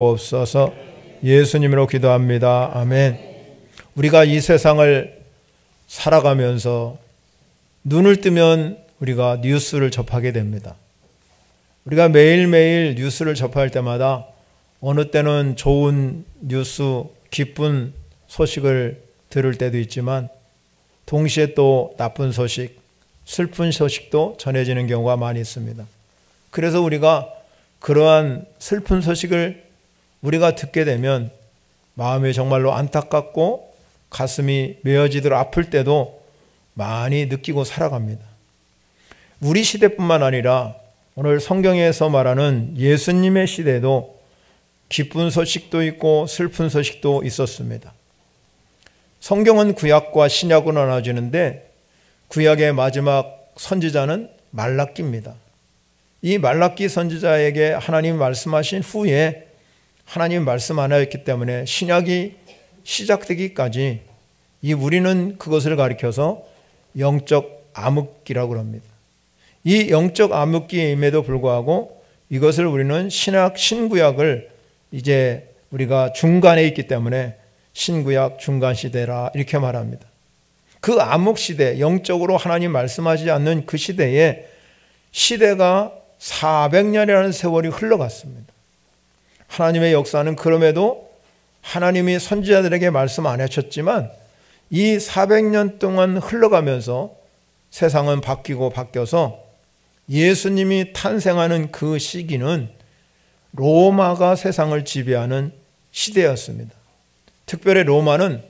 없어서 예수님으로 기도합니다. 아멘. 우리가 이 세상을 살아가면서 눈을 뜨면 우리가 뉴스를 접하게 됩니다. 우리가 매일매일 뉴스를 접할 때마다 어느 때는 좋은 뉴스, 기쁜 소식을 들을 때도 있지만 동시에 또 나쁜 소식, 슬픈 소식도 전해지는 경우가 많이 있습니다. 그래서 우리가 그러한 슬픈 소식을 우리가 듣게 되면 마음이 정말로 안타깝고 가슴이 메어지도록 아플 때도 많이 느끼고 살아갑니다. 우리 시대뿐만 아니라 오늘 성경에서 말하는 예수님의 시대에도 기쁜 소식도 있고 슬픈 소식도 있었습니다. 성경은 구약과 신약으로 나눠지는데 구약의 마지막 선지자는 말라기입니다. 이 말라기 선지자에게 하나님 말씀하신 후에 하나님 말씀 안 하였기 때문에 신약이 시작되기까지 우리는 그것을 가리켜서 영적 암흑기라고 합니다. 이 영적 암흑기임에도 불구하고 이것을 우리는 신구약을 이제 우리가 중간에 있기 때문에 신구약 중간시대라 이렇게 말합니다. 그 암흑시대, 영적으로 하나님 말씀하지 않는 그 시대에 시대가 400년이라는 세월이 흘러갔습니다. 하나님의 역사는 그럼에도 하나님이 선지자들에게 말씀 안 하셨지만 이 400년 동안 흘러가면서 세상은 바뀌고 바뀌어서 예수님이 탄생하는 그 시기는 로마가 세상을 지배하는 시대였습니다. 특별히 로마는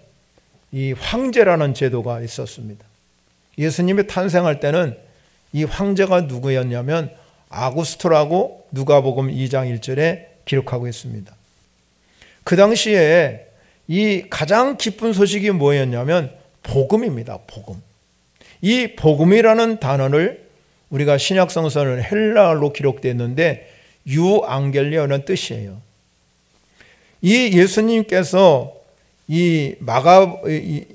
이 황제라는 제도가 있었습니다. 예수님이 탄생할 때는 이 황제가 누구였냐면 아구스토라고 누가복음 2장 1절에 기록하고 있습니다. 그 당시에 이 가장 기쁜 소식이 뭐였냐면 복음입니다. 복음. 이 복음이라는 단어를 우리가 신약 성서는 헬라어로 기록되어 있는데 유앙겔리오는 뜻이에요. 이 예수님께서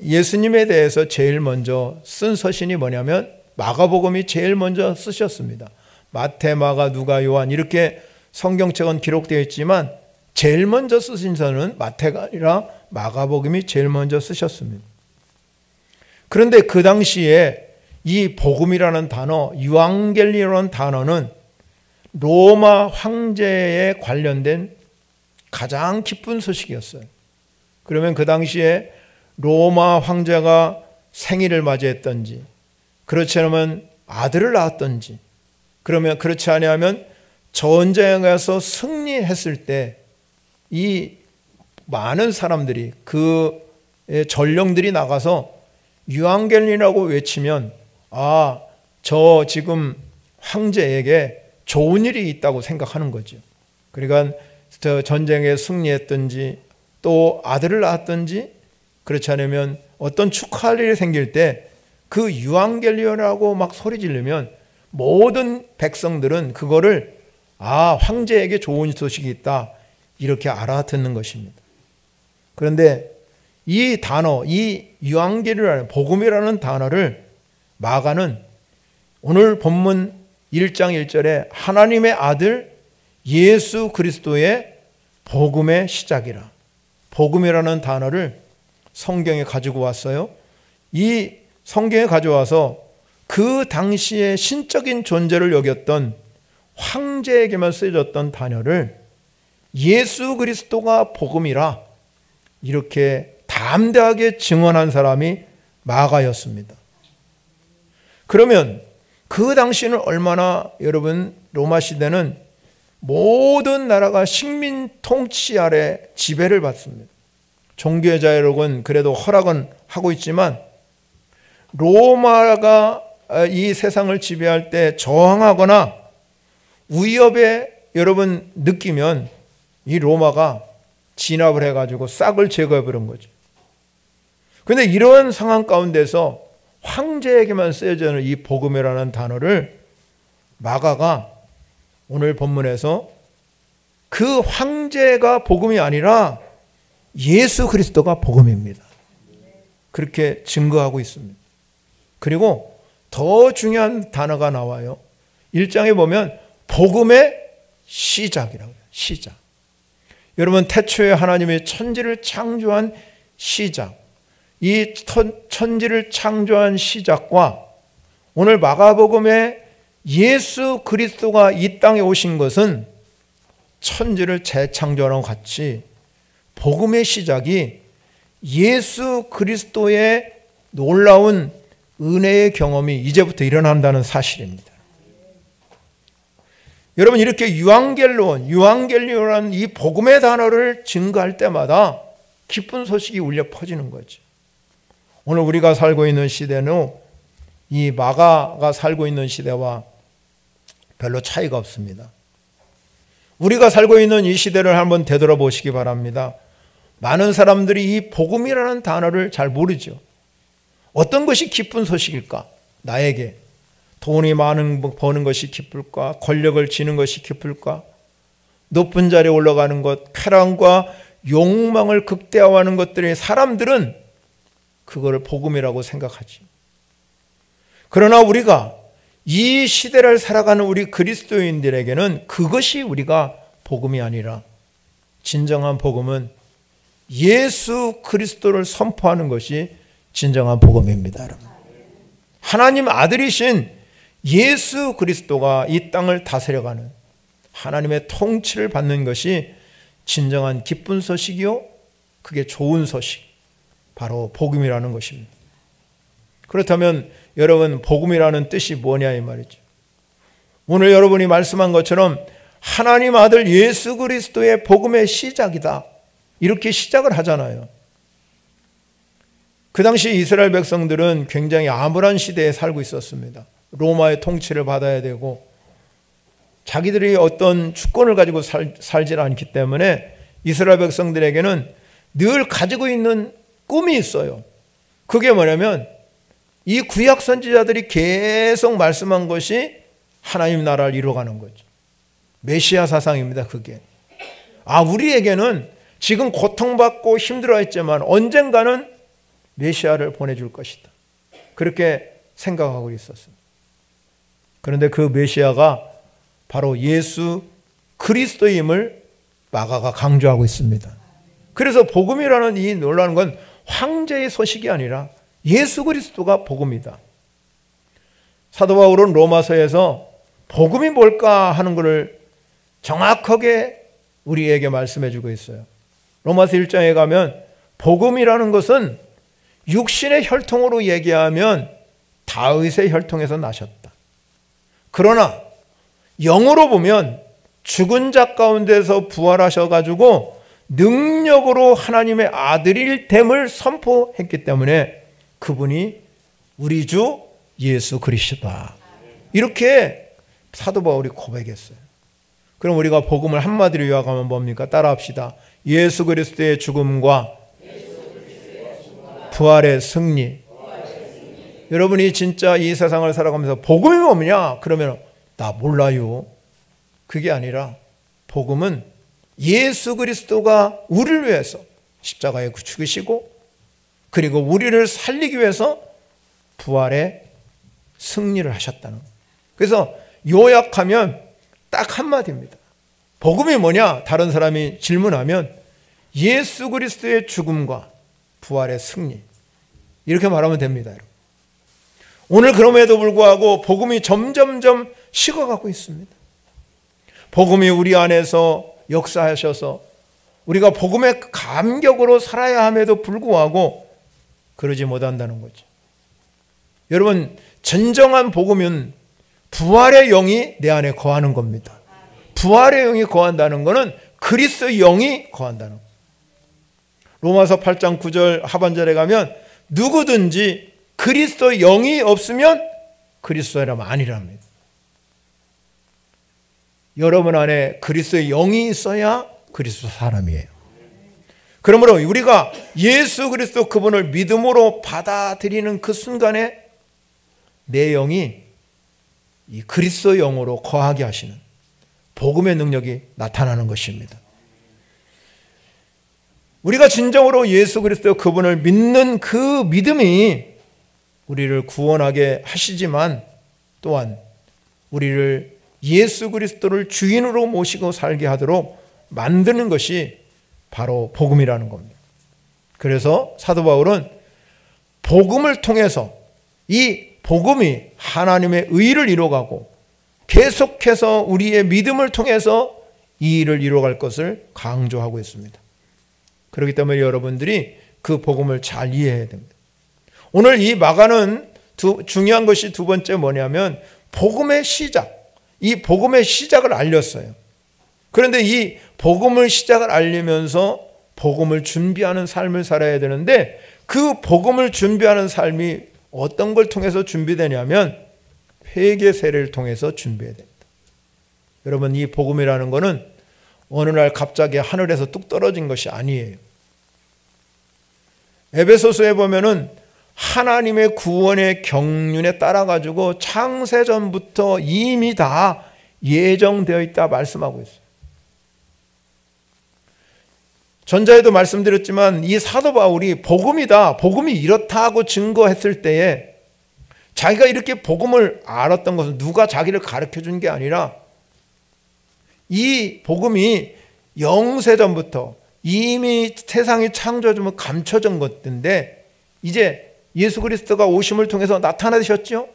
예수님에 대해서 제일 먼저 쓴 서신이 뭐냐면 마가복음이 제일 먼저 쓰셨습니다. 마태, 마가, 누가, 요한 이렇게 성경책은 기록되어 있지만 제일 먼저 쓰신 서는 마태가 아니라 마가복음이 제일 먼저 쓰셨습니다. 그런데 그 당시에 이 복음이라는 단어, 유앙겔리오라는 단어는 로마 황제에 관련된 가장 기쁜 소식이었어요. 그러면 그 당시에 로마 황제가 생일을 맞이했던지, 그렇지 않으면 아들을 낳았던지, 그러면 그렇지 아니하면 전쟁에 가서 승리했을 때 이 많은 사람들이 그 전령들이 나가서 유앙겔리라고 외치면 저 지금 황제에게 좋은 일이 있다고 생각하는 거죠. 그러니까 전쟁에 승리했든지 또 아들을 낳았든지 그렇지 않으면 어떤 축하할 일이 생길 때 그 유앙겔리오라고 막 소리 지르면 모든 백성들은 그거를 황제에게 좋은 소식이 있다 이렇게 알아듣는 것입니다. 그런데 이 단어, 이 유앙겔리오라는 복음이라는 단어를 마가는 오늘 본문 1장 1절에 하나님의 아들 예수 그리스도의 복음의 시작이라, 복음이라는 단어를 성경에 가지고 왔어요. 이 성경에 가져와서 그 당시에 신적인 존재를 여겼던 황제에게만 쓰여졌던 단어를 예수 그리스도가 복음이라 이렇게 담대하게 증언한 사람이 마가였습니다. 그러면 그 당시는 얼마나 여러분 로마 시대는 모든 나라가 식민 통치 아래 지배를 받습니다. 종교의 자유는 그래도 허락은 하고 있지만 로마가 이 세상을 지배할 때 저항하거나 위협에 여러분 느끼면 이 로마가 진압을 해가지고 싹을 제거해버린 거죠. 그런데 이런 상황 가운데서 황제에게만 쓰여지는 이 복음이라는 단어를 마가가 오늘 본문에서 그 황제가 복음이 아니라 예수 그리스도가 복음입니다. 그렇게 증거하고 있습니다. 그리고 더 중요한 단어가 나와요. 1장에 보면 복음의 시작이라고 해요. 시작. 여러분, 태초에 하나님의 천지를 창조한 시작, 이 천지를 창조한 시작과 오늘 마가복음에 예수 그리스도가 이 땅에 오신 것은 천지를 재창조하는 것 같이 복음의 시작이 예수 그리스도의 놀라운 은혜의 경험이 이제부터 일어난다는 사실입니다. 여러분, 이렇게 유앙겔리온이라는 이 복음의 단어를 증거할 때마다 기쁜 소식이 울려 퍼지는 거죠. 오늘 우리가 살고 있는 시대는 이 마가가 살고 있는 시대와 별로 차이가 없습니다. 우리가 살고 있는 이 시대를 한번 되돌아보시기 바랍니다. 많은 사람들이 이 복음이라는 단어를 잘 모르죠. 어떤 것이 기쁜 소식일까? 나에게 돈이 많은 버는 것이 기쁠까? 권력을 지는 것이 기쁠까? 높은 자리에 올라가는 것, 쾌락과 욕망을 극대화하는 것들이 사람들은 그거를 복음이라고 생각하지. 그러나 우리가 이 시대를 살아가는 우리 그리스도인들에게는 그것이 우리가 복음이 아니라 진정한 복음은 예수 그리스도를 선포하는 것이 진정한 복음입니다. 여러분. 하나님 아들이신 예수 그리스도가 이 땅을 다스려가는 하나님의 통치를 받는 것이 진정한 기쁜 소식이요, 그게 좋은 소식, 바로 복음이라는 것입니다. 그렇다면 여러분, 복음이라는 뜻이 뭐냐 이 말이죠. 오늘 여러분이 말씀한 것처럼 하나님 아들 예수 그리스도의 복음의 시작이다, 이렇게 시작을 하잖아요. 그 당시 이스라엘 백성들은 굉장히 암울한 시대에 살고 있었습니다. 로마의 통치를 받아야 되고 자기들이 어떤 주권을 가지고 살지 않기 때문에 이스라엘 백성들에게는 늘 가지고 있는 꿈이 있어요. 그게 뭐냐면 이 구약 선지자들이 계속 말씀한 것이 하나님 나라를 이루어가는 거죠. 메시아 사상입니다. 그게. 우리에게는 지금 고통받고 힘들어했지만 언젠가는 메시아를 보내줄 것이다, 그렇게 생각하고 있었습니다. 그런데 그 메시아가 바로 예수 그리스도임을 마가가 강조하고 있습니다. 그래서 복음이라는 이 놀라운 건 황제의 소식이 아니라 예수 그리스도가 복음이다. 사도 바울은 로마서에서 복음이 뭘까 하는 것을 정확하게 우리에게 말씀해 주고 있어요. 로마서 1장에 가면 복음이라는 것은 육신의 혈통으로 얘기하면 다윗의 혈통에서 나셨다. 그러나 영으로 보면 죽은 자 가운데서 부활하셔가지고 능력으로 하나님의 아들일 됨을 선포했기 때문에 그분이 우리 주 예수 그리스도다, 이렇게 사도 바울이 고백했어요. 그럼 우리가 복음을 한마디로 요약하면 뭡니까? 따라합시다. 예수 그리스도의 죽음과 부활의 승리. 여러분이 진짜 이 세상을 살아가면서 복음이 뭐냐? 그러면 나 몰라요. 그게 아니라 복음은 예수 그리스도가 우리를 위해서 십자가에 죽으시고 그리고 우리를 살리기 위해서 부활의 승리를 하셨다는 거예요. 그래서 요약하면 딱 한마디입니다. 복음이 뭐냐? 다른 사람이 질문하면 예수 그리스도의 죽음과 부활의 승리, 이렇게 말하면 됩니다. 여러분. 오늘 그럼에도 불구하고 복음이 점점점 식어가고 있습니다. 복음이 우리 안에서 역사하셔서 우리가 복음의 감격으로 살아야 함에도 불구하고 그러지 못한다는 거죠. 여러분, 진정한 복음은 부활의 영이 내 안에 거하는 겁니다. 부활의 영이 거한다는 것은 그리스도의 영이 거한다는 거예요. 로마서 8장 9절 하반절에 가면 누구든지 그리스도의 영이 없으면 그리스도의 사람 아니랍니다. 여러분 안에 그리스도의 영이 있어야 그리스도 사람이에요. 그러므로 우리가 예수 그리스도 그분을 믿음으로 받아들이는 그 순간에 내 영이 이 그리스도 영으로 거하게 하시는 복음의 능력이 나타나는 것입니다. 우리가 진정으로 예수 그리스도 그분을 믿는 그 믿음이 우리를 구원하게 하시지만 또한 우리를 예수 그리스도를 주인으로 모시고 살게 하도록 만드는 것이 바로 복음이라는 겁니다. 그래서 사도 바울은 복음을 통해서 이 복음이 하나님의 의를 이루어가고 계속해서 우리의 믿음을 통해서 이 일을 이루어갈 것을 강조하고 있습니다. 그렇기 때문에 여러분들이 그 복음을 잘 이해해야 됩니다. 오늘 이 마가는 중요한 것이 두 번째 뭐냐면 복음의 시작, 이 복음의 시작을 알렸어요. 그런데 이 복음을 시작을 알리면서 복음을 준비하는 삶을 살아야 되는데 그 복음을 준비하는 삶이 어떤 걸 통해서 준비되냐면 회개 세례를 통해서 준비해야 됩니다. 여러분, 이 복음이라는 것은 어느 날 갑자기 하늘에서 뚝 떨어진 것이 아니에요. 에베소서에 보면은 하나님의 구원의 경륜에 따라 가지고 창세전부터 이미 다 예정되어 있다 말씀하고 있어요. 전자에도 말씀드렸지만 이 사도 바울이 복음이다, 복음이 이렇다 하고 증거했을 때에 자기가 이렇게 복음을 알았던 것은 누가 자기를 가르쳐 준 게 아니라 이 복음이 영세전부터 이미 세상이 창조되면 감춰진 것인데 이제 예수 그리스도가 오심을 통해서 나타나셨죠.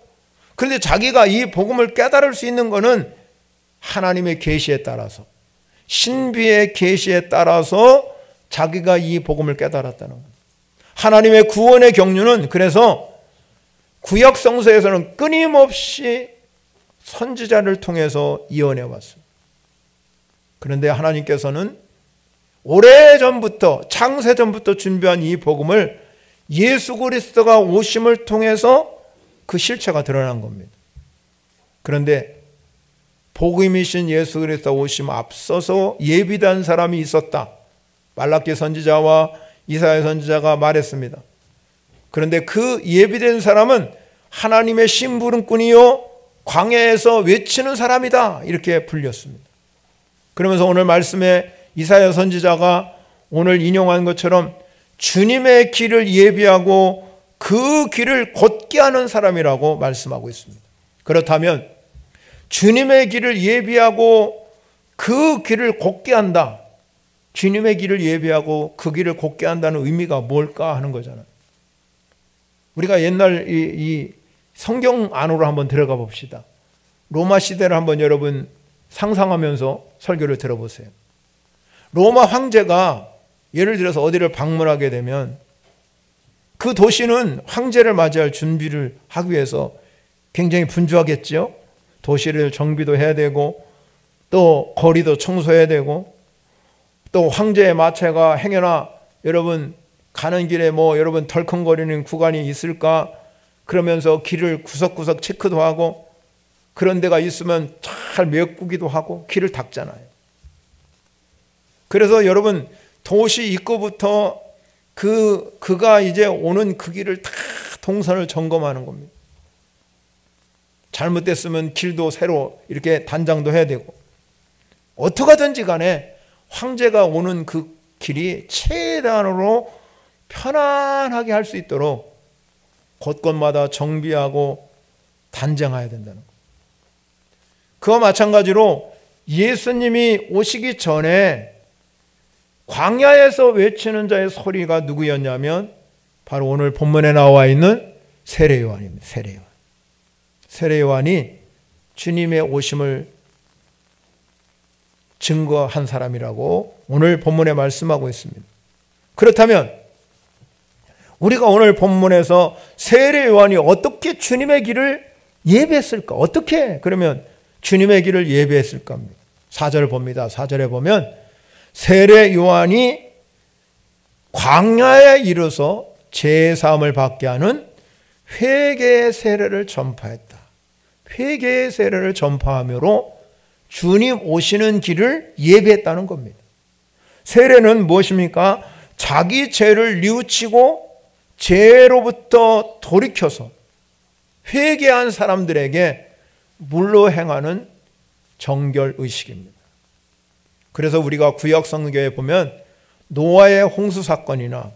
그런데 자기가 이 복음을 깨달을 수 있는 것은 하나님의 계시에 따라서, 신비의 계시에 따라서 자기가 이 복음을 깨달았다는 겁니다. 하나님의 구원의 경륜은 그래서 구약 성서에서는 끊임없이 선지자를 통해서 이어내 왔습니다. 그런데 하나님께서는 오래전부터 창세전부터 준비한 이 복음을 예수 그리스도가 오심을 통해서 그 실체가 드러난 겁니다. 그런데 복음이신 예수 그리스도 오심 앞서서 예비된 사람이 있었다. 말라기 선지자와 이사야 선지자가 말했습니다. 그런데 그 예비된 사람은 하나님의 심부름꾼이요 광야에서 외치는 사람이다 이렇게 불렸습니다. 그러면서 오늘 말씀에 이사야 선지자가 오늘 인용한 것처럼 주님의 길을 예비하고 그 길을 곧게 하는 사람이라고 말씀하고 있습니다. 그렇다면 주님의 길을 예비하고 그 길을 곧게 한다. 주님의 길을 예비하고 그 길을 곧게 한다는 의미가 뭘까 하는 거잖아요. 우리가 옛날 이 성경 안으로 한번 들어가 봅시다. 로마 시대를 한번 여러분 상상하면서 설교를 들어보세요. 로마 황제가 예를 들어서 어디를 방문하게 되면 그 도시는 황제를 맞이할 준비를 하기 위해서 굉장히 분주하겠죠. 도시를 정비도 해야 되고 또 거리도 청소해야 되고 또 황제의 마차가 행여나 여러분 가는 길에 뭐 여러분 덜컹거리는 구간이 있을까 그러면서 길을 구석구석 체크도 하고 그런 데가 있으면 잘 메꾸기도 하고 길을 닦잖아요. 그래서 여러분 도시 입구부터 그가 이제 오는 그 길을 다 동선을 점검하는 겁니다. 잘못됐으면 길도 새로 이렇게 단장도 해야 되고 어떻게든지 간에 황제가 오는 그 길이 최대한으로 편안하게 할 수 있도록 곳곳마다 정비하고 단장해야 된다는 거예요. 그와 마찬가지로 예수님이 오시기 전에 광야에서 외치는 자의 소리가 누구였냐면 바로 오늘 본문에 나와 있는 세례 요한입니다. 세례 요한. 세례 요한이 주님의 오심을 증거한 사람이라고 오늘 본문에 말씀하고 있습니다. 그렇다면 우리가 오늘 본문에서 세례 요한이 어떻게 주님의 길을 예배했을까? 어떻게 그러면 주님의 길을 예배했을까 합니다. 4절 봅니다. 4절에 보면 세례 요한이 광야에 이르러서 제사함을 받게 하는 회개의 세례를 전파했다. 회개의 세례를 전파함으로 주님 오시는 길을 예배했다는 겁니다. 세례는 무엇입니까? 자기 죄를 뉘우치고 죄로부터 돌이켜서 회개한 사람들에게 물로 행하는 정결의식입니다. 그래서 우리가 구약 성경에 보면 노아의 홍수 사건이나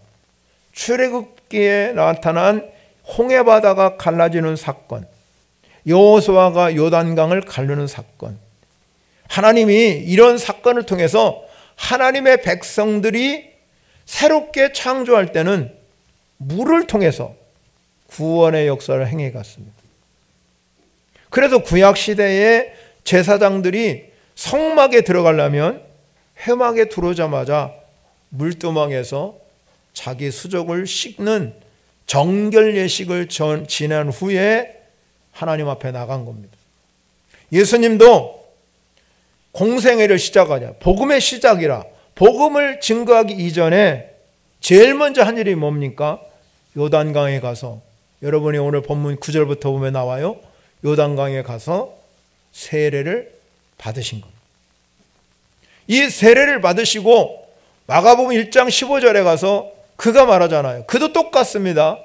출애굽기에 나타난 홍해바다가 갈라지는 사건, 여호수아가 요단강을 가르는 사건, 하나님이 이런 사건을 통해서 하나님의 백성들이 새롭게 창조할 때는 물을 통해서 구원의 역사를 행해 갔습니다. 그래서 구약시대의 제사장들이 성막에 들어가려면 회막에 들어오자마자 물두멍에서 자기 수족을 씻는 정결 예식을 지난 후에 하나님 앞에 나간 겁니다. 예수님도 공생애를 시작하냐, 복음의 시작이라, 복음을 증거하기 이전에 제일 먼저 한 일이 뭡니까? 요단강에 가서, 여러분이 오늘 본문 9절부터 보면 나와요. 요단강에 가서 세례를 받으신 겁니다. 이 세례를 받으시고 마가복음 1장 15절에 가서 그가 말하잖아요. 그도 똑같습니다.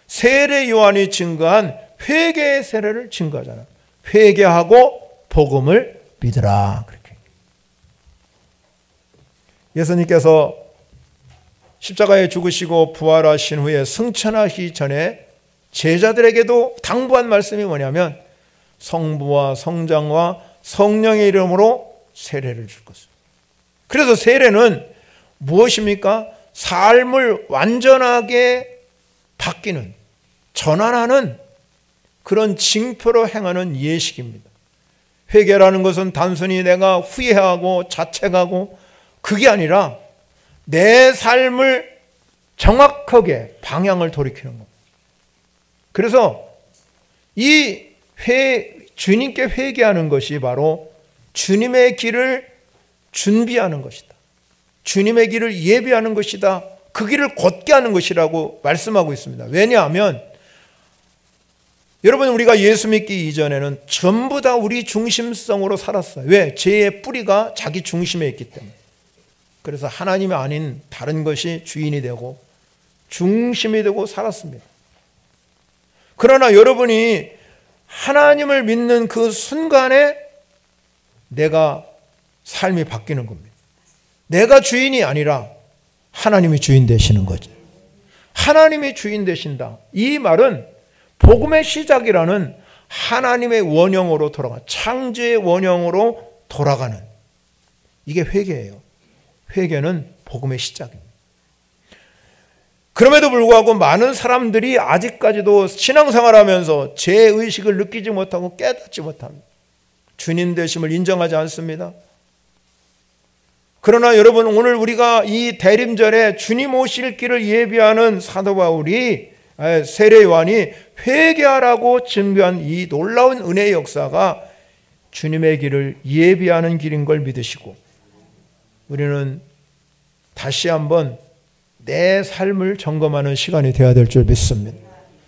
세례 요한이 증거한 회개의 세례를 증거하잖아요. 회개하고 복음을 믿으라. 그렇게. 예수님께서 십자가에 죽으시고 부활하신 후에 승천하기 전에 제자들에게도 당부한 말씀이 뭐냐면 성부와 성장과 성령의 이름으로 세례를 줄 것을. 그래서 세례는 무엇입니까? 삶을 완전하게 바뀌는, 전환하는 그런 징표로 행하는 예식입니다. 회개라는 것은 단순히 내가 후회하고 자책하고 그게 아니라 내 삶을 정확하게 방향을 돌이키는 겁니다. 그래서 이 주님께 회개하는 것이 바로 주님의 길을 준비하는 것이다. 주님의 길을 예비하는 것이다. 그 길을 곧게 하는 것이라고 말씀하고 있습니다. 왜냐하면 여러분, 우리가 예수 믿기 이전에는 전부 다 우리 중심성으로 살았어요. 왜? 죄의 뿌리가 자기 중심에 있기 때문에. 그래서 하나님이 아닌 다른 것이 주인이 되고 중심이 되고 살았습니다. 그러나 여러분이 하나님을 믿는 그 순간에 내가 삶이 바뀌는 겁니다. 내가 주인이 아니라 하나님이 주인 되시는 거죠. 하나님이 주인 되신다. 이 말은 복음의 시작이라는 하나님의 원형으로 돌아가, 창조의 원형으로 돌아가는, 이게 회개예요. 회개는 복음의 시작입니다. 그럼에도 불구하고 많은 사람들이 아직까지도 신앙생활하면서 죄의식을 느끼지 못하고 깨닫지 못합니다. 주님 되심을 인정하지 않습니다. 그러나 여러분, 오늘 우리가 이 대림절에 주님 오실 길을 예비하는 사도 바울이, 세례 요한이 회개하라고 증거한 이 놀라운 은혜의 역사가 주님의 길을 예비하는 길인 걸 믿으시고, 우리는 다시 한번 내 삶을 점검하는 시간이 되어야 될 줄 믿습니다.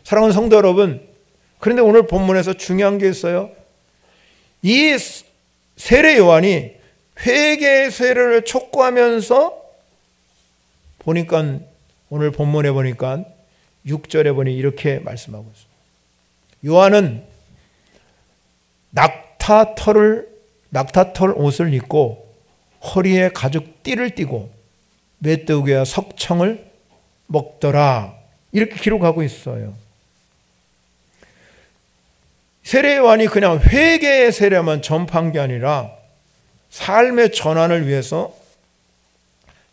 사랑하는 성도 여러분, 그런데 오늘 본문에서 중요한 게 있어요. 이 세례 요한이 회개의 세례를 촉구하면서 보니까, 오늘 본문에 보니까 6절에 보니 이렇게 말씀하고 있습니다. 요한은 낙타털 옷을 입고 허리에 가죽 띠를 띠고 메뚜기와 석청을 먹더라. 이렇게 기록하고 있어요. 세례 요한이 그냥 회개의 세례만 전파한 게 아니라 삶의 전환을 위해서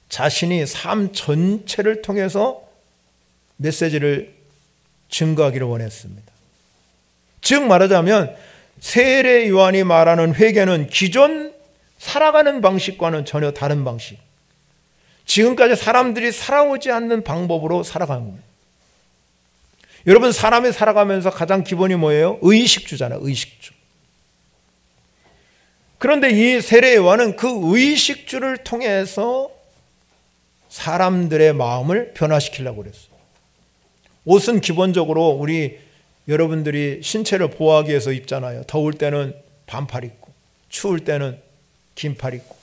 자신이 삶 전체를 통해서 메시지를 증거하기를 원했습니다. 즉 말하자면 세례 요한이 말하는 회개는 기존 살아가는 방식과는 전혀 다른 방식, 지금까지 사람들이 살아오지 않는 방법으로 살아가는 겁니다. 여러분, 사람이 살아가면서 가장 기본이 뭐예요? 의식주잖아요. 의식주. 그런데 이 세례 요한은 그 의식주를 통해서 사람들의 마음을 변화시키려고 그랬어요. 옷은 기본적으로 우리 여러분들이 신체를 보호하기 위해서 입잖아요. 더울 때는 반팔 입고, 추울 때는 긴팔 입고.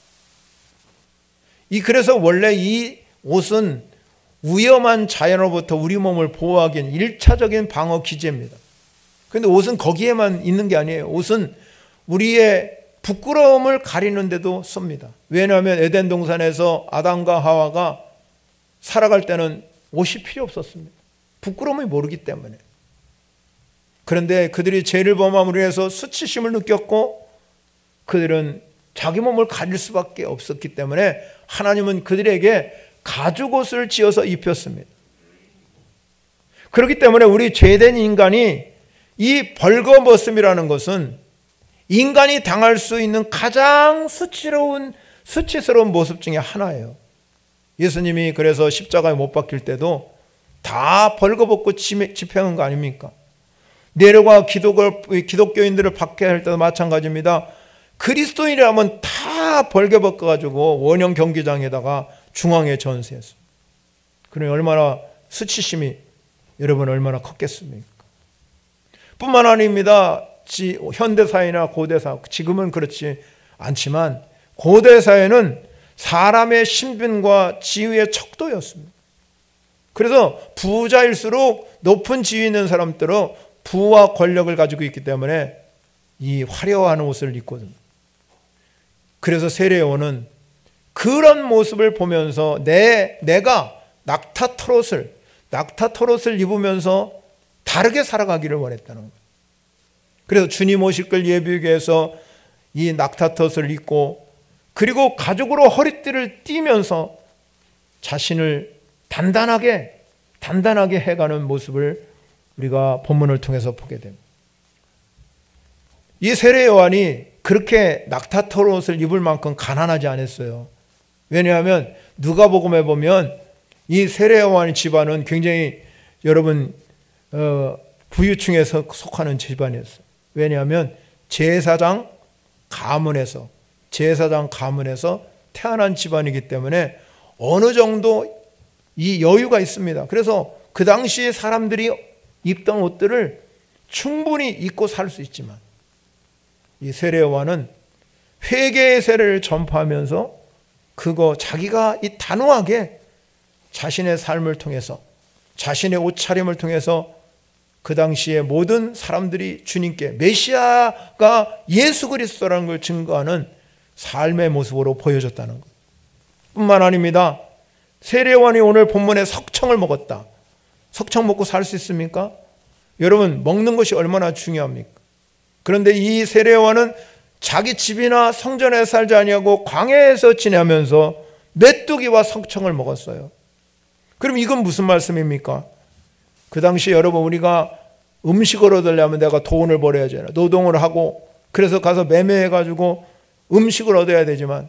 그래서 원래 이 옷은 위험한 자연으로부터 우리 몸을 보호하기 위한 1차적인 방어 기제입니다. 그런데 옷은 거기에만 있는 게 아니에요. 옷은 우리의 부끄러움을 가리는 데도 씁니다. 왜냐하면 에덴 동산에서 아담과 하와가 살아갈 때는 옷이 필요 없었습니다. 부끄러움을 모르기 때문에. 그런데 그들이 죄를 범함으로 해서 수치심을 느꼈고 그들은 자기 몸을 가릴 수밖에 없었기 때문에 하나님은 그들에게 가죽옷을 지어서 입혔습니다. 그렇기 때문에 우리 죄된 인간이 이 벌거벗음이라는 것은 인간이 당할 수 있는 가장 수치스러운 모습 중에 하나예요. 예수님이 그래서 십자가에 못 박힐 때도 다 벌거벗고 집행한 거 아닙니까? 내려가 기독교인들을 박해할 때도 마찬가지입니다. 그리스도인이라면 다 벌거벗어가지고 원형 경기장에다가 중앙에 전시했어요. 그러니 얼마나 수치심이 여러분 얼마나 컸겠습니까? 뿐만 아닙니다. 현대사회나 고대사회, 지금은 그렇지 않지만 고대사회는 사람의 신분과 지위의 척도였습니다. 그래서 부자일수록 높은 지위 있는 사람들은 부와 권력을 가지고 있기 때문에 이 화려한 옷을 입거든요. 그래서 세례요한은 그런 모습을 보면서 내가 낙타털옷을 입으면서 다르게 살아가기를 원했다는 거예요. 그래서 주님 오실 걸 예비하기 위해서 이 낙타털옷을 입고 그리고 가죽으로 허리띠를 띠면서 자신을 단단하게 해가는 모습을 우리가 본문을 통해서 보게 됩니다. 이 세례 요한이 그렇게 낙타털옷을 입을 만큼 가난하지 않았어요. 왜냐하면 누가복음에 보면 이 세례 요한의 집안은 굉장히 여러분 부유층에 속하는 집안이었어요. 왜냐하면 제사장 가문에서 태어난 집안이기 때문에 어느 정도 이 여유가 있습니다. 그래서 그 당시에 사람들이 입던 옷들을 충분히 입고 살 수 있지만 이 세례 요한은 회개의 세례를 전파하면서 자기가 이 단호하게 자신의 삶을 통해서 자신의 옷차림을 통해서 그 당시에 모든 사람들이 주님께 메시아가 예수 그리스도라는 걸 증거하는 삶의 모습으로 보여줬다는 것 뿐만 아닙니다. 세례 요한이 오늘 본문에 석청을 먹었다. 석청 먹고 살 수 있습니까? 여러분 먹는 것이 얼마나 중요합니까? 그런데 이 세례 요한은 자기 집이나 성전에 살지 아니하고 광야에서 지내면서 메뚜기와 석청을 먹었어요. 그럼 이건 무슨 말씀입니까? 그 당시 여러분 우리가 음식을 얻으려면 내가 돈을 벌어야 되잖아요. 노동을 하고 그래서 가서 매매해가지고 음식을 얻어야 되지만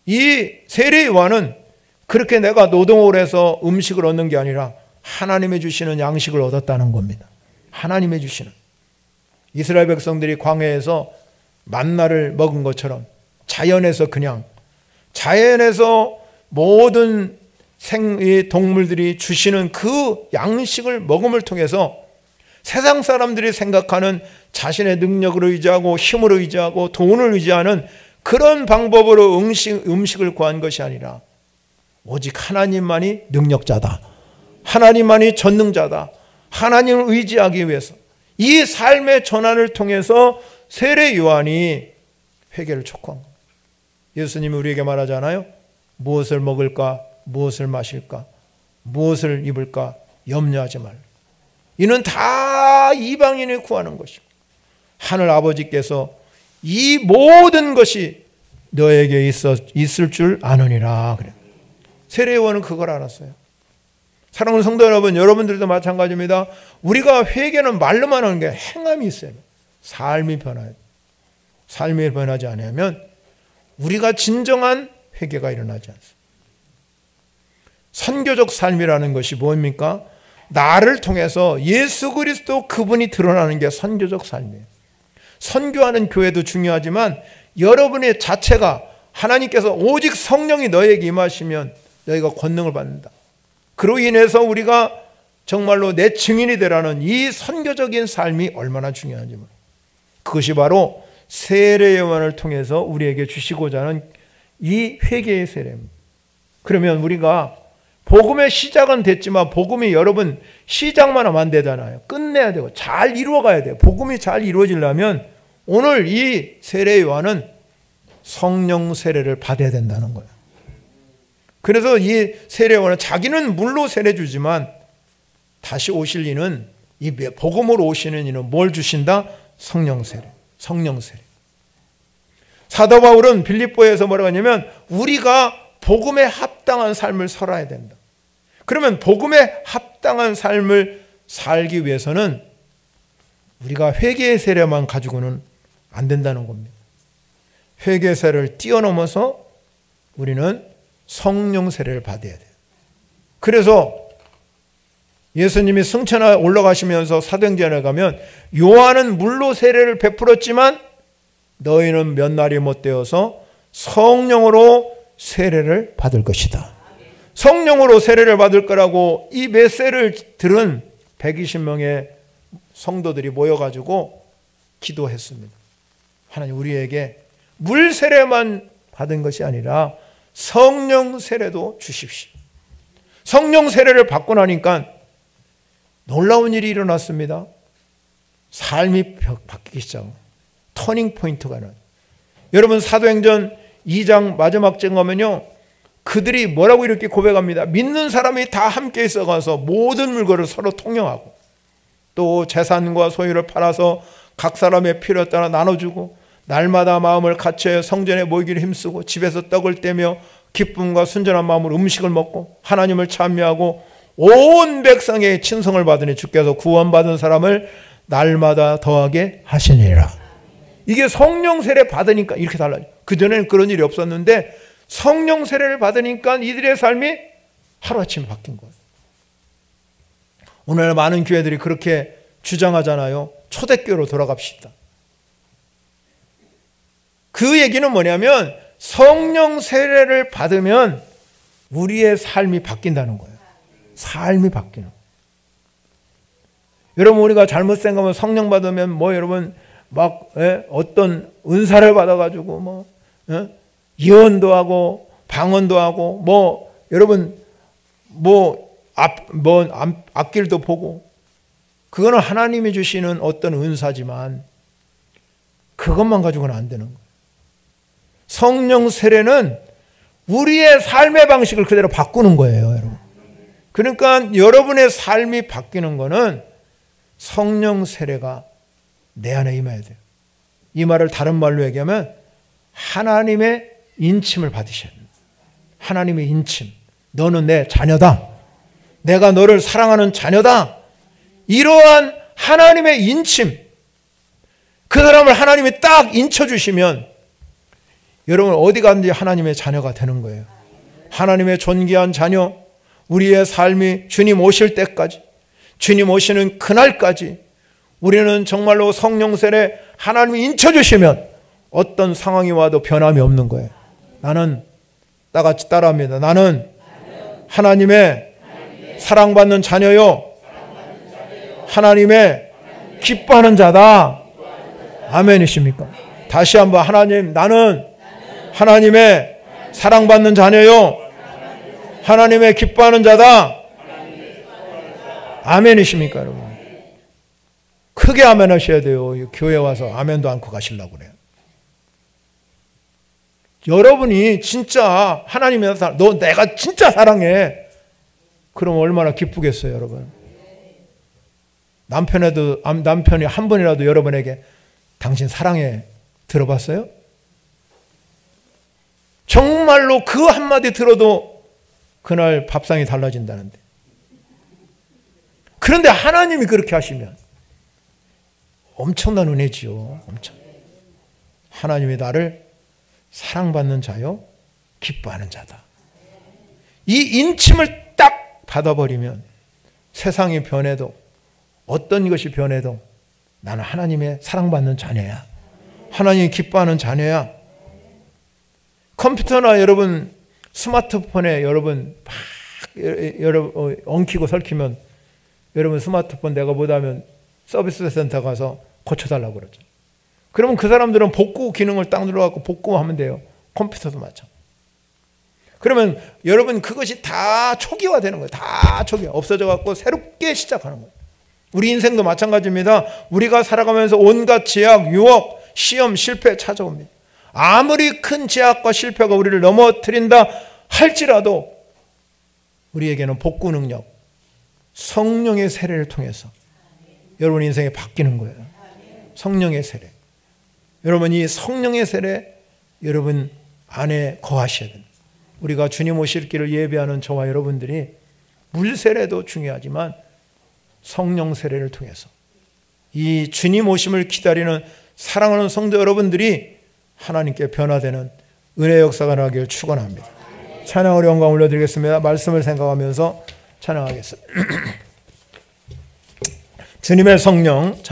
이 세례 요한은 그렇게 내가 노동을 해서 음식을 얻는 게 아니라 하나님이 주시는 양식을 얻었다는 겁니다. 하나님이 주시는. 이스라엘 백성들이 광야에서 만나를 먹은 것처럼 자연에서 모든 동물들이 주시는 그 양식을 먹음을 통해서 세상 사람들이 생각하는 자신의 능력을 의지하고 힘을 의지하고 돈을 의지하는 그런 방법으로 음식을 구한 것이 아니라 오직 하나님만이 능력자다. 하나님만이 전능자다. 하나님을 의지하기 위해서 이 삶의 전환을 통해서 세례 요한이 회개를 촉구한 겁니다. 예수님이 우리에게 말하잖아요. 무엇을 먹을까? 무엇을 마실까? 무엇을 입을까? 염려하지 말라. 이는 다 이방인이 구하는 것입니다. 하늘 아버지께서 이 모든 것이 너에게 있을 줄 아느니라. 그래. 세례 요한은 그걸 알았어요. 사랑하는 성도 여러분, 여러분들도 마찬가지입니다. 우리가 회개는 말로만 하는 게 행함이 있어요. 삶이 변화해요. 삶이 변하지 않으면 우리가 진정한 회개가 일어나지 않습니다. 선교적 삶이라는 것이 뭡니까? 나를 통해서 예수 그리스도 그분이 드러나는 게 선교적 삶이에요. 선교하는 교회도 중요하지만 여러분의 자체가 하나님께서 오직 성령이 너에게 임하시면 너희가 권능을 받는다. 그로 인해서 우리가 정말로 내 증인이 되라는 이 선교적인 삶이 얼마나 중요한지 모릅니다. 그것이 바로 세례 요한을 통해서 우리에게 주시고자 하는 이 회개의 세례입니다. 그러면 우리가 복음의 시작은 됐지만 복음이 여러분 시작만 하면 안 되잖아요. 끝내야 되고 잘 이루어가야 돼요. 복음이 잘 이루어지려면 오늘 이 세례 요한은 성령 세례를 받아야 된다는 거예요. 그래서 이 세례 요한은 자기는 물로 세례 주지만 다시 오실 이는 이 복음으로 오시는 이는 뭘 주신다? 성령 세례. 성령 세례. 사도 바울은 빌립보에서 뭐라고 하냐면 우리가 복음에 합당한 삶을 살아야 된다. 그러면 복음에 합당한 삶을 살기 위해서는 우리가 회개의 세례만 가지고는 안 된다는 겁니다. 회개의 세례를 뛰어넘어서 우리는 성령 세례를 받아야 돼요. 그래서 예수님이 승천에 올라가시면서 사도행전에 가면 요한은 물로 세례를 베풀었지만 너희는 몇 날이 못 되어서 성령으로 세례를 받을 것이다. 성령으로 세례를 받을 거라고 이 메시지를 들은 120명의 성도들이 모여가지고 기도했습니다. 하나님, 우리에게 물 세례만 받은 것이 아니라 성령 세례도 주십시오. 성령 세례를 받고 나니까 놀라운 일이 일어났습니다. 삶이 바뀌기 시작합니다. 터닝 포인트가 나요. 여러분, 사도행전 2장 마지막 장 가면요, 그들이 뭐라고 이렇게 고백합니다. 믿는 사람이 다 함께 있어가서 모든 물건을 서로 통용하고 또 재산과 소유를 팔아서 각 사람의 필요에 따라 나눠주고 날마다 마음을 같이 성전에 모이기를 힘쓰고 집에서 떡을 떼며 기쁨과 순전한 마음으로 음식을 먹고 하나님을 찬미하고 온 백성의 친성을 받으니 주께서 구원받은 사람을 날마다 더하게 하시니라. 이게 성령 세례 받으니까 이렇게 달라져요. 그전에는 그런 일이 없었는데 성령 세례를 받으니까 이들의 삶이 하루아침에 바뀐 거예요. 오늘 많은 교회들이 그렇게 주장하잖아요. 초대교회로 돌아갑시다. 그 얘기는 뭐냐면 성령 세례를 받으면 우리의 삶이 바뀐다는 거예요. 삶이 바뀌는 거예요. 여러분, 우리가 잘못 생각하면 성령 받으면 뭐 여러분 막 어떤 은사를 받아가지고 뭐 예언도 하고 방언도 하고 뭐 여러분 앞길도 보고, 그거는 하나님이 주시는 어떤 은사지만 그것만 가지고는 안 되는 거예요. 성령 세례는 우리의 삶의 방식을 그대로 바꾸는 거예요, 여러분. 그러니까 여러분의 삶이 바뀌는 거는 성령 세례가 내 안에 임해야 돼요. 이 말을 다른 말로 얘기하면 하나님의 인침을 받으셔야 돼요. 하나님의 인침. 너는 내 자녀다. 내가 너를 사랑하는 자녀다. 이러한 하나님의 인침. 그 사람을 하나님이 딱 인쳐주시면 여러분 어디 가든지 하나님의 자녀가 되는 거예요. 하나님의 존귀한 자녀, 우리의 삶이 주님 오실 때까지, 주님 오시는 그날까지 우리는 정말로 성령 세례 하나님이 인쳐주시면 어떤 상황이 와도 변함이 없는 거예요. 나는 따같이 따라합니다. 나는 하나님의 사랑받는 자녀요, 하나님의 기뻐하는 자다. 아멘이십니까? 다시 한번, 하나님, 나는 하나님의 사랑받는 자녀요, 하나님의 기뻐하는 자다. 아멘이십니까, 여러분? 크게 아멘 하셔야 돼요. 교회 와서 아멘도 않고 가시려고 그래요. 여러분이 진짜 하나님의 너 내가 진짜 사랑해. 그럼 얼마나 기쁘겠어요, 여러분. 남편이 한 번이라도 여러분에게 당신 사랑해 들어봤어요? 정말로 그 한마디 들어도 그날 밥상이 달라진다는데. 그런데 하나님이 그렇게 하시면 엄청난 은혜지요. 엄청. 하나님이 나를 사랑받는 자요, 기뻐하는 자다. 이 인침을 딱 받아버리면 세상이 변해도 어떤 것이 변해도 나는 하나님의 사랑받는 자녀야. 하나님이 기뻐하는 자녀야. 컴퓨터나 여러분 스마트폰에 여러분 여러분 엉키고 설키면 여러분 스마트폰 내가 못하면 서비스 센터 가서 고쳐달라고 그러죠. 그러면 그 사람들은 복구 기능을 딱 눌러갖고 복구하면 돼요. 컴퓨터도 마찬가지. 그러면 여러분 그것이 다 초기화되는 거예요. 다 초기화. 없어져갖고 새롭게 시작하는 거예요. 우리 인생도 마찬가지입니다. 우리가 살아가면서 온갖 제약, 유혹, 시험, 실패 찾아옵니다. 아무리 큰 제약과 실패가 우리를 넘어뜨린다 할지라도 우리에게는 복구 능력, 성령의 세례를 통해서 여러분 인생이 바뀌는 거예요. 성령의 세례. 여러분 이 성령의 세례 여러분 안에 거하셔야 됩니다. 우리가 주님 오실 길을 예배하는 저와 여러분들이 물 세례도 중요하지만 성령 세례를 통해서 이 주님 오심을 기다리는 사랑하는 성도 여러분들이 하나님께 변화되는 은혜의 역사가 나기를 축원합니다. 찬양으로 영광 올려드리겠습니다. 말씀을 생각하면서 찬양하겠습니다. 주님의 성령 찬양.